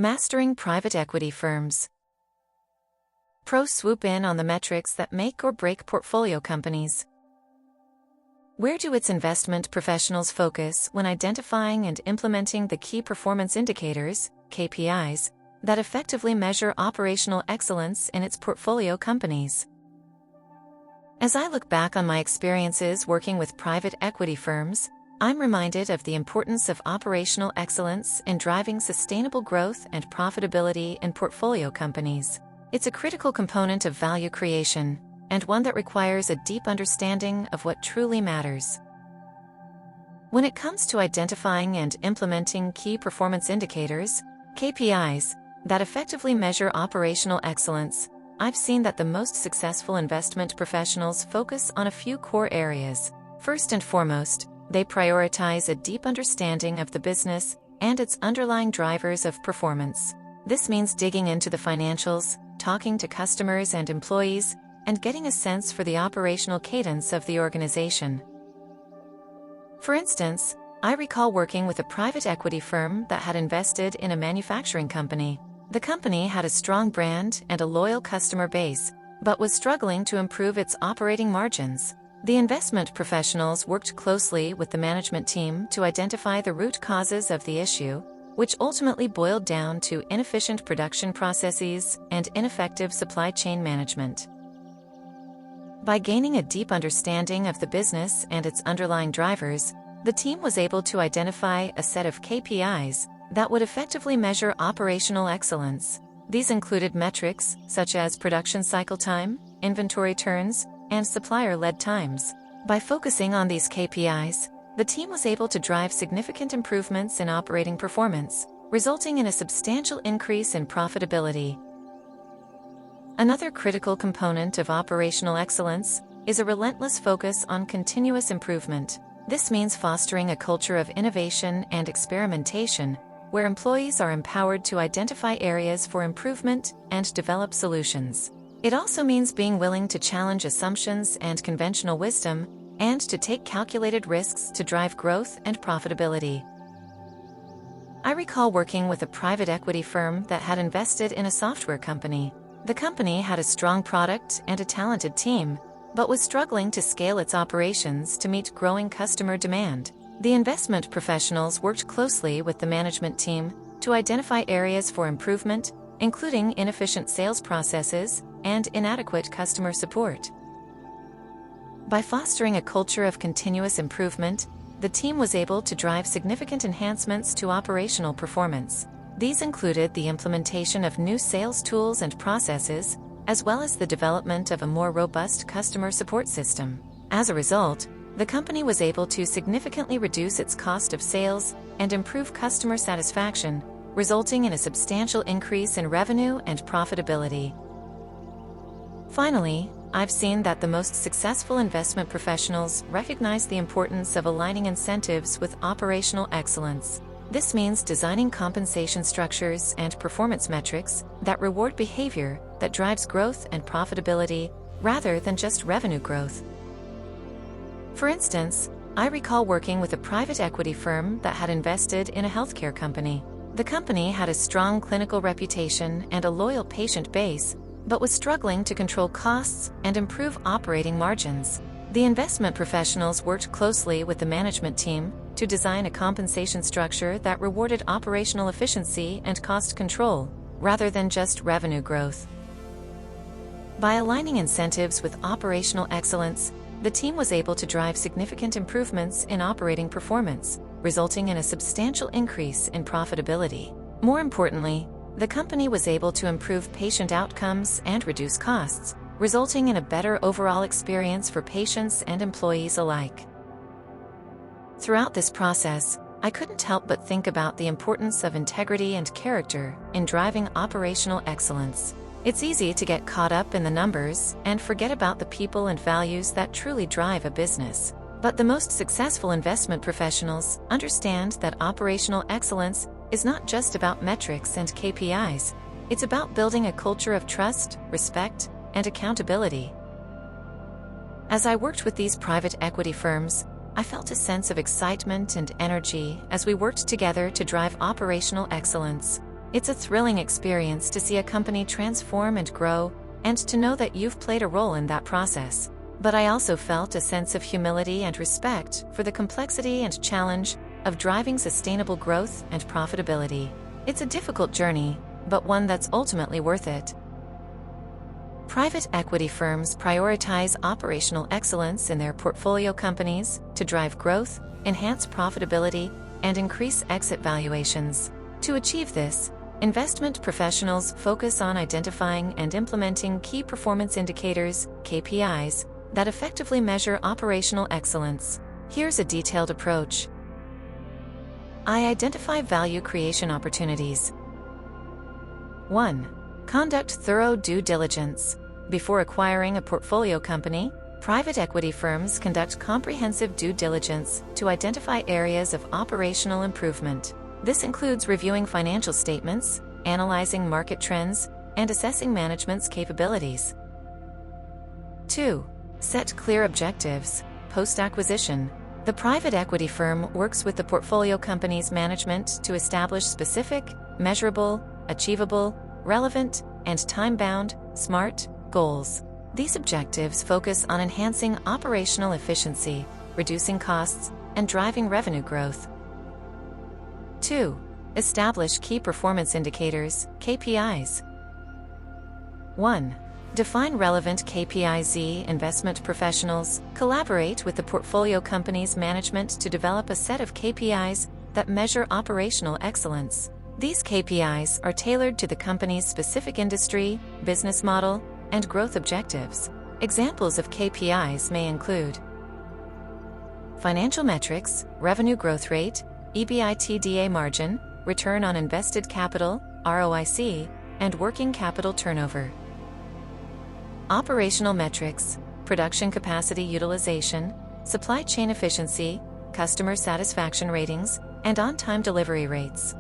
Mastering private equity firms. Pros swoop in on the metrics that make or break portfolio companies. Where do its investment professionals focus when identifying and implementing the key performance indicators, KPIs, that effectively measure operational excellence in its portfolio companies? As I look back on my experiences working with private equity firms, I'm reminded of the importance of operational excellence in driving sustainable growth and profitability in portfolio companies. It's a critical component of value creation, and one that requires a deep understanding of what truly matters. When it comes to identifying and implementing key performance indicators, KPIs, that effectively measure operational excellence, I've seen that the most successful investment professionals focus on a few core areas. First and foremost, they prioritize a deep understanding of the business and its underlying drivers of performance. This means digging into the financials, talking to customers and employees, and getting a sense for the operational cadence of the organization. For instance, I recall working with a private equity firm that had invested in a manufacturing company. The company had a strong brand and a loyal customer base, but was struggling to improve its operating margins. The investment professionals worked closely with the management team to identify the root causes of the issue, which ultimately boiled down to inefficient production processes and ineffective supply chain management. By gaining a deep understanding of the business and its underlying drivers, the team was able to identify a set of KPIs that would effectively measure operational excellence. These included metrics such as production cycle time, inventory turns, and supplier-led times. By focusing on these KPIs, the team was able to drive significant improvements in operating performance, resulting in a substantial increase in profitability. Another critical component of operational excellence is a relentless focus on continuous improvement. This means fostering a culture of innovation and experimentation, where employees are empowered to identify areas for improvement and develop solutions. It also means being willing to challenge assumptions and conventional wisdom, and to take calculated risks to drive growth and profitability. I recall working with a private equity firm that had invested in a software company. The company had a strong product and a talented team, but was struggling to scale its operations to meet growing customer demand. The investment professionals worked closely with the management team to identify areas for improvement, including inefficient sales processes and inadequate customer support. By fostering a culture of continuous improvement, the team was able to drive significant enhancements to operational performance. These included the implementation of new sales tools and processes, as well as the development of a more robust customer support system. As a result, the company was able to significantly reduce its cost of sales and improve customer satisfaction, resulting in a substantial increase in revenue and profitability. Finally, I've seen that the most successful investment professionals recognize the importance of aligning incentives with operational excellence. This means designing compensation structures and performance metrics that reward behavior that drives growth and profitability rather than just revenue growth. For instance, I recall working with a private equity firm that had invested in a healthcare company. The company had a strong clinical reputation and a loyal patient base, but was struggling to control costs and improve operating margins. The investment professionals worked closely with the management team to design a compensation structure that rewarded operational efficiency and cost control, rather than just revenue growth. By aligning incentives with operational excellence, the team was able to drive significant improvements in operating performance, resulting in a substantial increase in profitability. More importantly, the company was able to improve patient outcomes and reduce costs, resulting in a better overall experience for patients and employees alike. Throughout this process, I couldn't help but think about the importance of integrity and character in driving operational excellence. It's easy to get caught up in the numbers and forget about the people and values that truly drive a business. But the most successful investment professionals understand that operational excellence is not just about metrics and KPIs. It's about building a culture of trust, respect, and accountability. As I worked with these private equity firms, I felt a sense of excitement and energy as we worked together to drive operational excellence. It's a thrilling experience to see a company transform and grow, and to know that you've played a role in that process. But I also felt a sense of humility and respect for the complexity and challenge of driving sustainable growth and profitability. It's a difficult journey, but one that's ultimately worth it. Private equity firms prioritize operational excellence in their portfolio companies to drive growth, enhance profitability, and increase exit valuations. To achieve this, investment professionals focus on identifying and implementing key performance indicators, KPIs, that effectively measure operational excellence. Here's a detailed approach. I identify value creation opportunities. 1. Conduct thorough due diligence. Before acquiring a portfolio company, private equity firms conduct comprehensive due diligence to identify areas of operational improvement. This includes reviewing financial statements, analyzing market trends, and assessing management's capabilities. 2. Set clear objectives. Post-acquisition, the private equity firm works with the portfolio company's management to establish specific, measurable, achievable, relevant, and time-bound, SMART, goals. These objectives focus on enhancing operational efficiency, reducing costs, and driving revenue growth. 2. Establish key performance indicators, KPIs. 1. Define relevant KPIs. Investment professionals collaborate with the portfolio company's management to develop a set of KPIs that measure operational excellence. These KPIs are tailored to the company's specific industry, business model, and growth objectives. Examples of KPIs may include financial metrics, revenue growth rate, EBITDA margin, return on invested capital, ROIC, and working capital turnover. Operational metrics, production capacity utilization, supply chain efficiency, customer satisfaction ratings, and on-time delivery rates.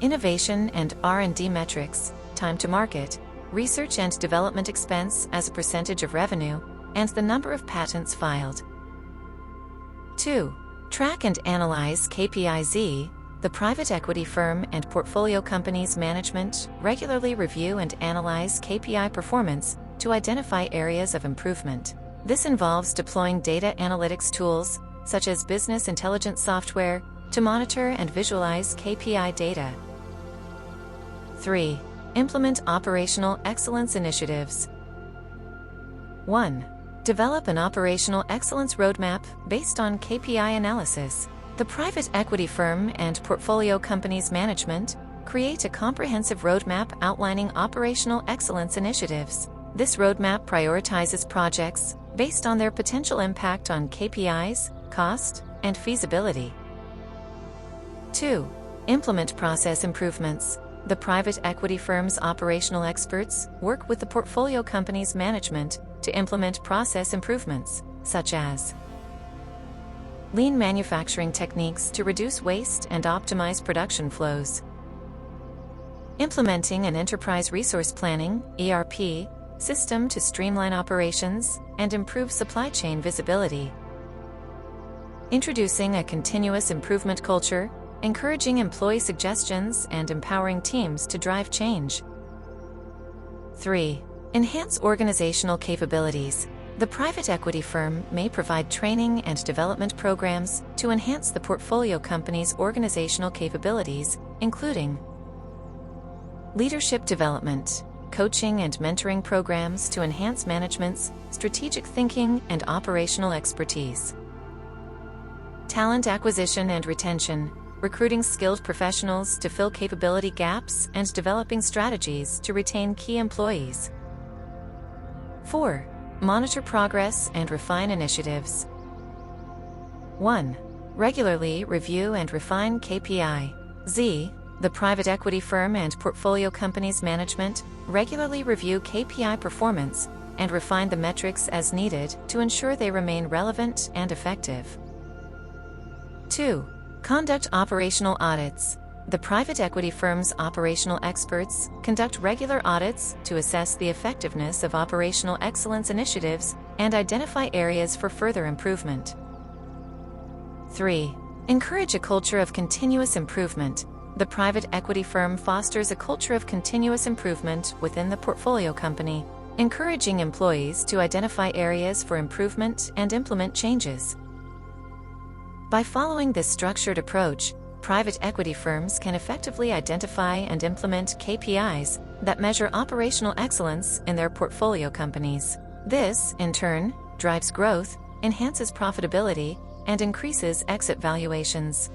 Innovation and R&D metrics, time to market, research and development expense as a percentage of revenue, and the number of patents filed. 2. Track and analyze KPIs. The private equity firm and portfolio company's management regularly review and analyze KPI performance to identify areas of improvement. This involves deploying data analytics tools, such as business intelligence software, to monitor and visualize KPI data. 3. Implement operational excellence initiatives. 1. Develop an operational excellence roadmap based on KPI analysis. The private equity firm and portfolio company's management create a comprehensive roadmap outlining operational excellence initiatives. This roadmap prioritizes projects based on their potential impact on KPIs, cost, and feasibility. 2. Implement process improvements. The private equity firm's operational experts work with the portfolio company's management to implement process improvements, such as lean manufacturing techniques to reduce waste and optimize production flows, implementing an enterprise resource planning (ERP) system to streamline operations and improve supply chain visibility, introducing a continuous improvement culture, encouraging employee suggestions and empowering teams to drive change. 3. Enhance organizational capabilities. The private equity firm may provide training and development programs to enhance the portfolio company's organizational capabilities, including leadership development, coaching and mentoring programs to enhance management's strategic thinking and operational expertise, talent acquisition and retention, recruiting skilled professionals to fill capability gaps and developing strategies to retain key employees. 4. Monitor progress and refine initiatives. 1. Regularly review and refine KPIs. The private equity firm and portfolio company's management regularly review KPI performance and refine the metrics as needed to ensure they remain relevant and effective. 2. Conduct operational audits. The private equity firm's operational experts conduct regular audits to assess the effectiveness of operational excellence initiatives and identify areas for further improvement. 3. Encourage a culture of continuous improvement. The private equity firm fosters a culture of continuous improvement within the portfolio company, encouraging employees to identify areas for improvement and implement changes. By following this structured approach, private equity firms can effectively identify and implement KPIs that measure operational excellence in their portfolio companies. This, in turn, drives growth, enhances profitability, and increases exit valuations.